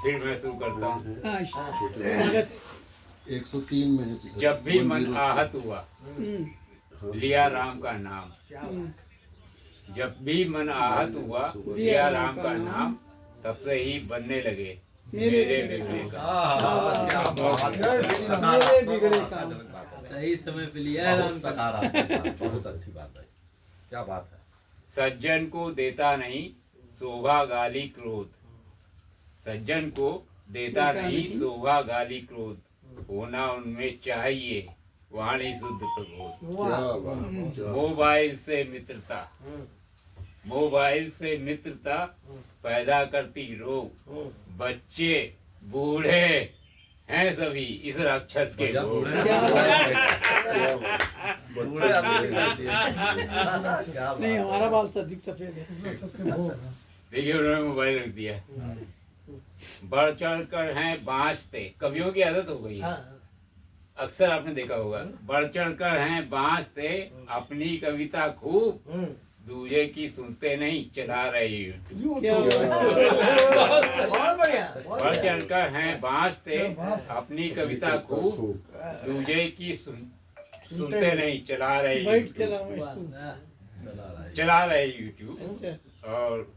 फिर मैं शुरू करता हूँ। हाँ, छोटे स्वागत 103 में है। जब भी मन आहत हुआ है। लिया राम का नाम, जब भी मन आहत हुआ लिया राम का नाम, तब से ही बनने लगे मेरे बिगड़े का। मेरे बिगड़े काम। सही समय पे लिया है राम का। बहुत अच्छी बात है, क्या बात है। सज्जन को देता नहीं शोभा गाली क्रोध, सज्जन को देता नहीं शोभा गाली क्रोध, होना उनमें चाहिए वाणी शुद्ध प्रबोध। क्या बात, क्या मोबाइल से मित्रता, मोबाइल से मित्रता पैदा करती रोग, बच्चे बूढ़े हैं सभी इस राक्षस के भोग। बूढ़े आदमी का चाहिए। क्या बात नहीं, है। हमारा बाल अधिक सफेद है। देखिए उन्होंने मोबाइल रख दिया। बढ़ चढ़ कर हैं बांसते, कवियों की आदत हो गई है, अक्सर आपने देखा होगा। बढ़ चढ़ कर हैं बांसते अपनी कविता खूब, दूजे की सुनते नहीं चला रही यूट्यूब। क्या बढ़ चढ़ कर हैं बांसते अपनी कविता खूब, दूजे की सुनते नहीं चला रही बैठ यूट्यूब। चला मैं सुन। चला रहा है। चला रहे यूट्यूब अच्छा, और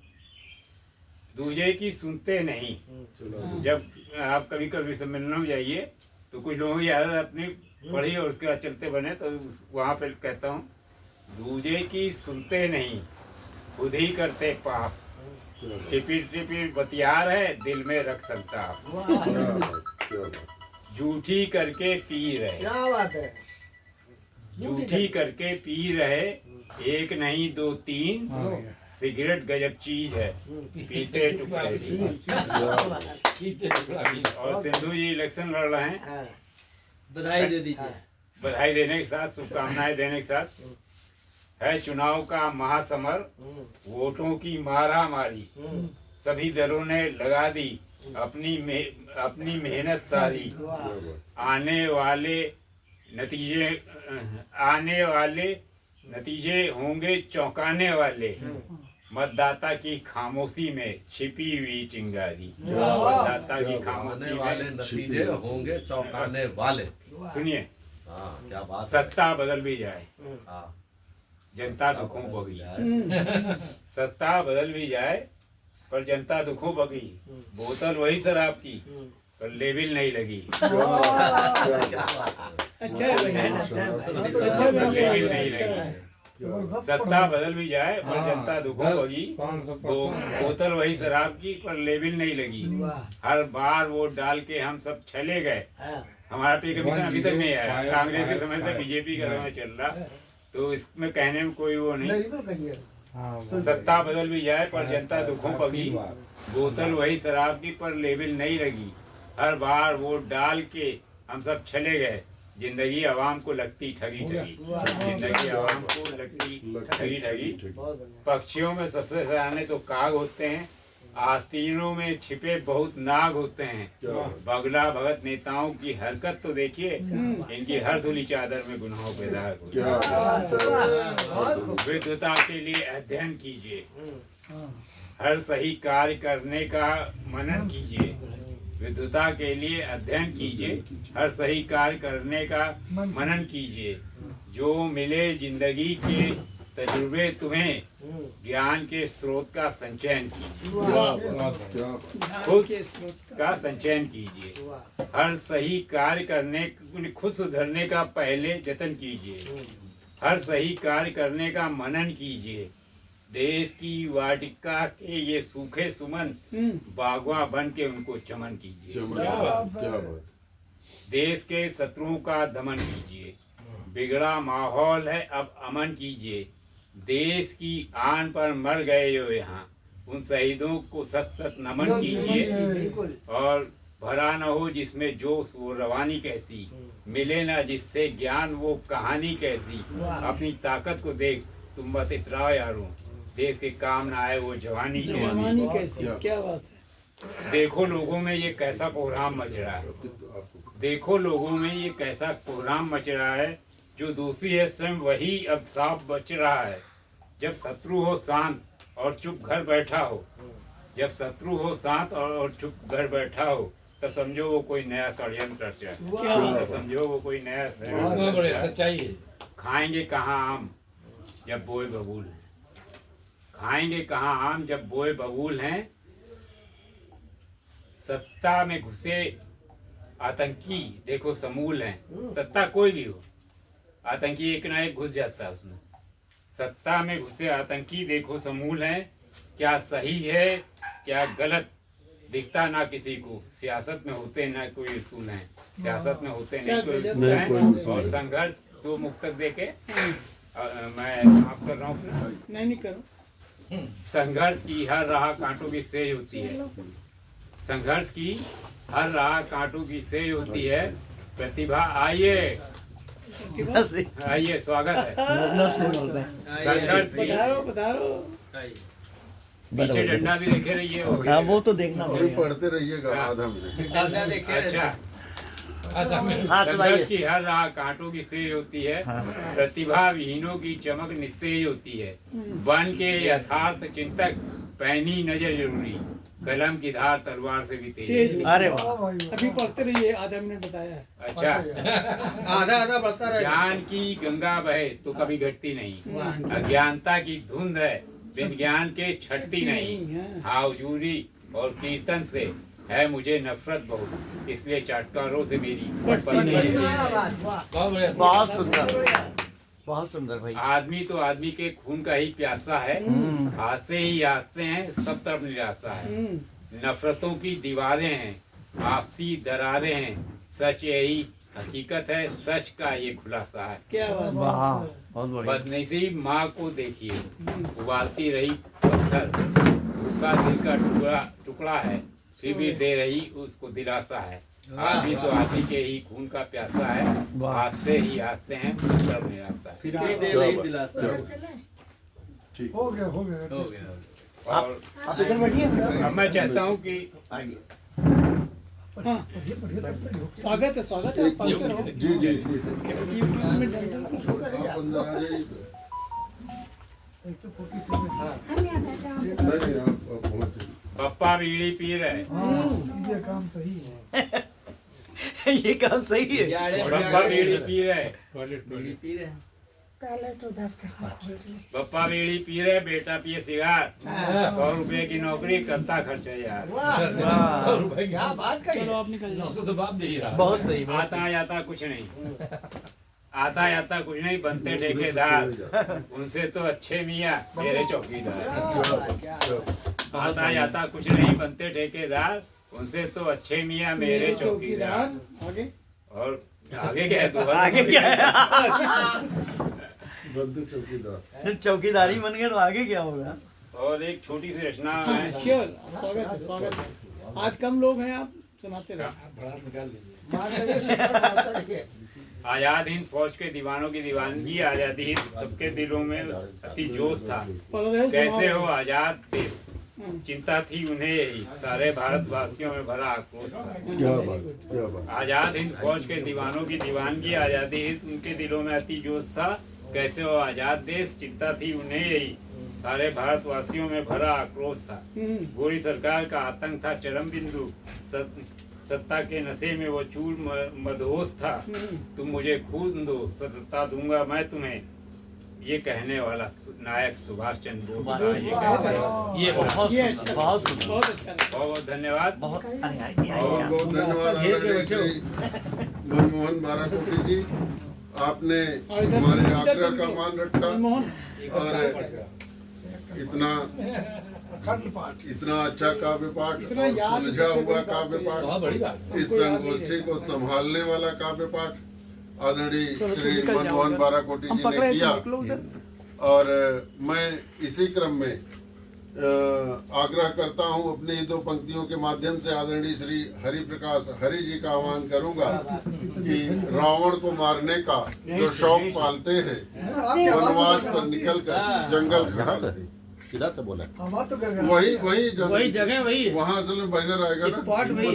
दूजे की सुनते नहीं। चला। जब आप कभी कभी सम्मेलनों में जाइए तो कुछ लोगों की आदत अपनी पढ़ी और उसके बाद चलते बने, तो वहाँ पे कहता हूँ दूजे की सुनते नहीं खुद ही करते पाप, टिपिर टिपिर बतियार है दिल में रख सकता, क्या बात। झूठी करके पी रहे, क्या बात है। झूठी करके पी रहे, एक नहीं दो तीन, सिगरेट गजब चीज है पीते टुकड़े भी। और सिंधु जी इलेक्शन लड़ रहे हैं, हाँ, बधाई दे दीजिए। बधाई देने के साथ शुभकामनाएं देने के साथ है चुनाव का महासमर, वोटों की मारा मारी, सभी दलों ने लगा दी अपनी मेहनत सारी, आने वाले नतीजे होंगे चौंकाने वाले, मतदाता की खामोशी में छिपी हुई चिंगारी। मतदाता की आने खामोशी वाले में, नतीजे होंगे चौंकाने वाले। सुनिए, हाँ, क्या बात है। सत्ता बदल भी जाए हाँ, जनता दुखों भोगी, सत्ता बदल भी जाए पर जनता दुखों भोगी, बोतल वही शराब की पर लेबिल नहीं लगी, अच्छा है भाई। अच्छा पर भाई। लेबिल नहीं लगी। सत्ता बदल भी जाए पर जनता दुखों भोगी, बोतल वही शराब की पर लेबिल नहीं लगी। हर बार वोट डाल के हम सब चले गए, हाँ, हमारा पे कमीशन अभी तक नहीं आया, कांग्रेस के समय से बीजेपी का समय चल रहा, तो इसमें कहने में कोई वो नहीं। बिल्कुल कहिए। सत्ता बदल भी जाए पर जनता दुखों पगी, बोतल वही शराब की पर लेबिल नहीं लगी। हर बार वोट डाल के हम सब चले गए, जिंदगी आवाम को लगती ठगी ठगी, जिंदगी आवाम को लगती ठगी ठगी। बहुत बढ़िया। पक्षियों में सबसे सयाने तो काग होते हैं, आस्तीनों में छिपे बहुत नाग होते हैं। बगला भगत नेताओं की हरकत तो देखिए, इनकी हर धुली चादर में गुनाहों पैदा होते क्या बात है। विद्वता के लिए अध्ययन कीजिए, हर सही कार्य करने का मनन कीजिए। विद्वता के लिए अध्ययन कीजिए, हर सही कार्य करने का मनन कीजिए। जो मिले जिंदगी के तजुर्बे तुम्हें, ज्ञान के स्रोत का संचयन कीजिए, क्या बात। खुद के स्रोत का संचयन कीजिए। हर सही कार्य करने, खुद सुधरने का पहले जतन कीजिए। हर सही कार्य करने का मनन कीजिए। देश की वाटिका के ये सूखे सुमन, बागवा बन के उनको चमन कीजिए। क्या बात। देश के शत्रुओं का दमन कीजिए। बिगड़ा माहौल है अब अमन कीजिए। देश की आन पर मर गए जो यहाँ, उन शहीदों को सत सत नमन कीजिए। बिल्कुल। और भरा न हो जिसमें जोश वो रवानी कैसी, मिले ना जिससे ज्ञान वो कहानी कैसी। अपनी ताकत को देख तुम बस इतराओ यारों, देश के काम ना आए वो जवानी कैसी। जवानी कैसी, क्या बात है। देखो लोगों में ये कैसा कोहराम मच रहा है, देखो लोगों में ये कैसा कोहराम मच रहा है। जो दोषी है स्वयं वही अब साफ बच रहा है। जब शत्रु हो शांत और चुप घर बैठा हो, जब शत्रु हो साथ और चुप घर बैठा हो तब समझो वो कोई नया षड्यंत्र रचा है। तब समझो वो कोई नया षड्यंत्र रचा है। सच्चाई है। खाएंगे कहाँ आम जब बोए बबूल हैं, खाएंगे कहाँ आम जब बोए बबूल हैं। सत्ता में घुसे आतंकी देखो समूल हैं। सत्ता कोई भी हो, आतंकी एक ना एक घुस जाता है उसमें। सत्ता में घुसे आतंकी देखो समूल हैं। क्या सही है क्या गलत दिखता ना किसी को। सियासत में होते ना कोई उसूल हैं, सियासत में होते नहीं कोई उसूल नहीं हैं। कोई उसूल और है। संघर्ष दो मुक्तक देके मैं समाप्त कर रहा हूँ अपना। नहीं करो। संघर्ष की हर राह कांटों की सेज होती है। संघर्ष की हर राह कांटों की सेज होती है। प्रतिभा आइए आइए, स्वागत है। संघर्ष की पधारो पधारो। पीछे डंडा भी देखे रहिए। हाँ वो तो देखना अभी पड़ेगा। पढ़ते रहिएगा आधा मिनट। दादा देखे अच्छा, हाँ संघर्ष सुनाइए। की हर राह कांटों की सेज होती है। हाँ। प्रतिभा विहीनों की चमक निस्तेज होती है। बन के यथार्थ चिंतक पैनी नजर जरूरी। कलम की धार तलवार से भी तेज तेज। है। अरे वाह। अभी पढ़ते रहिए, आधा मिनट बताया है। अच्छा, आधा आधा बढ़ता रहे। ज्ञान की गंगा बहे तो कभी घटती नहीं। अज्ञानता की धुंध है बिन ज्ञान के छटती नहीं। हाउजूरी और कीर्तन से है मुझे नफरत बहुत, इसलिए चाटकारों से मेरी पटपट नहीं। बहुत सुंदर, बहुत सुंदर भाई। आदमी तो आदमी के खून का ही प्यासा है। हादसे ही हादसे हैं, सब तरफ निराशा है। नफरतों की दीवारें हैं, आपसी दरारें हैं। सच यही हकीकत है, सच का ये खुलासा है। क्या बात वाह बहुत बढ़िया। बदनसीब माँ को देखिए, उबालती रही पत्थर। उसका दिल का टुकड़ा है, फिर भी दे रही उसको दिलासा है। आदमी तो आदमी के ही खून का प्यासा है। हादसे ही हादसे हैं, सब निराशा है। फिर भी दे रही दिलासा। ठीक। हो गया हो गया। हो गया। और आप इधर बैठिए। अब मैं चाहता हूँ कि आइए। हाँ स्वागत है, स्वागत है। आप पढ़ते रहो। जी जी जी सर। यूट्यूब में डंडा आप अंदर आ जाइए। नहीं आप पहुँच जाइए। पप्पा बीड़ी पी रहे। ये काम सही है। ये काम सही है। जाड़े में पप्पा बीड़ी पी रहे। बीड़ी पी रहे हैं। पहले तो उधर से पप्पा बीड़ी पी रहे, बेटा पिए सिगार। 100 रुपए की नौकरी करता खर्चा यार। वाह क्या बात कही। चलो आप निकल जाओ। बहुत सही, बहुत सही। आता जाता कुछ नहीं, आता जाता कुछ नहीं, बनते ठेकेदार। उनसे तो अच्छे मियाँ मेरे चौकीदार। आता जाता कुछ नहीं, बनते ठेकेदार। उनसे तो अच्छे मियाँ मेरे चौकीदार। आगे और आगे क्या है? दोबारा आगे क्या है? बंद चौकीदार। चौकीदारी बन गए तो आगे क्या होगा? और एक छोटी सी रचना है। श्योर, स्वागत है, स्वागत है। आज कम लोग हैं, आप सुनाते रहो। आजाद हिंद फौज के दीवानों की दीवानगी। आजादी हिंद सबके दिलों में अति जोश था। पढ़ रहे हो, कैसे सुनाओ। हो आजाद देश, चिंता थी उन्हें यही। सारे भारतवासियों में भरा आक्रोश था। क्या बात, क्या बात। आजाद हिंद फौज के दीवानों की दीवानगी। आजादी हिंद उनके दिलों में अति जोश था। कैसे हो आजाद देश, चिंता थी उन्हें यही। सारे भारतवासियों में भरा आक्रोश था। गोरी सरकार का आतंक था चरम बिंदु। सत्ता के नशे में वो चूर मदहोश था। तुम मुझे खून दो, सत्ता दूंगा मैं तुम्हें। ये कहने वाला नायक सुभाष चंद्र बोस था। ये कहने वाला। ये बहुत ये सुंदर, अच्छा, बहुत सुंदर। बहुत अच्छा लगा। बहुत बहुत धन्यवाद। बहुत अरे आइए, बहुत आइए। बहुत धन्यवाद आदरणीय श्री मनमोहन बाराकोटी जी। आपने हमारे आग्रह का मान रखा मनमोहन और इतना अच्छा काव्य पाठ इतना और याद सुलझा सबसे हुआ बड़ी काव्य बात पाठ, इस संगोष्ठी को संभालने वाला काव्य पाठ आदरणीय श्री मनमोहन बाराकोटी जी ने किया। और मैं इसी क्रम में आग्रह करता हूं, अपनी ही 2 पंक्तियों के माध्यम से आदरणीय श्री हरि प्रकाश हरि जी का आह्वान करूंगा कि रावण को मारने का जो शौक पालते हैं, वनवास पर निकलकर जंगल खड़ा किधर से बोला? वही जगह वही वहाँ असल में बैनर आएगा ना। स्पॉट वही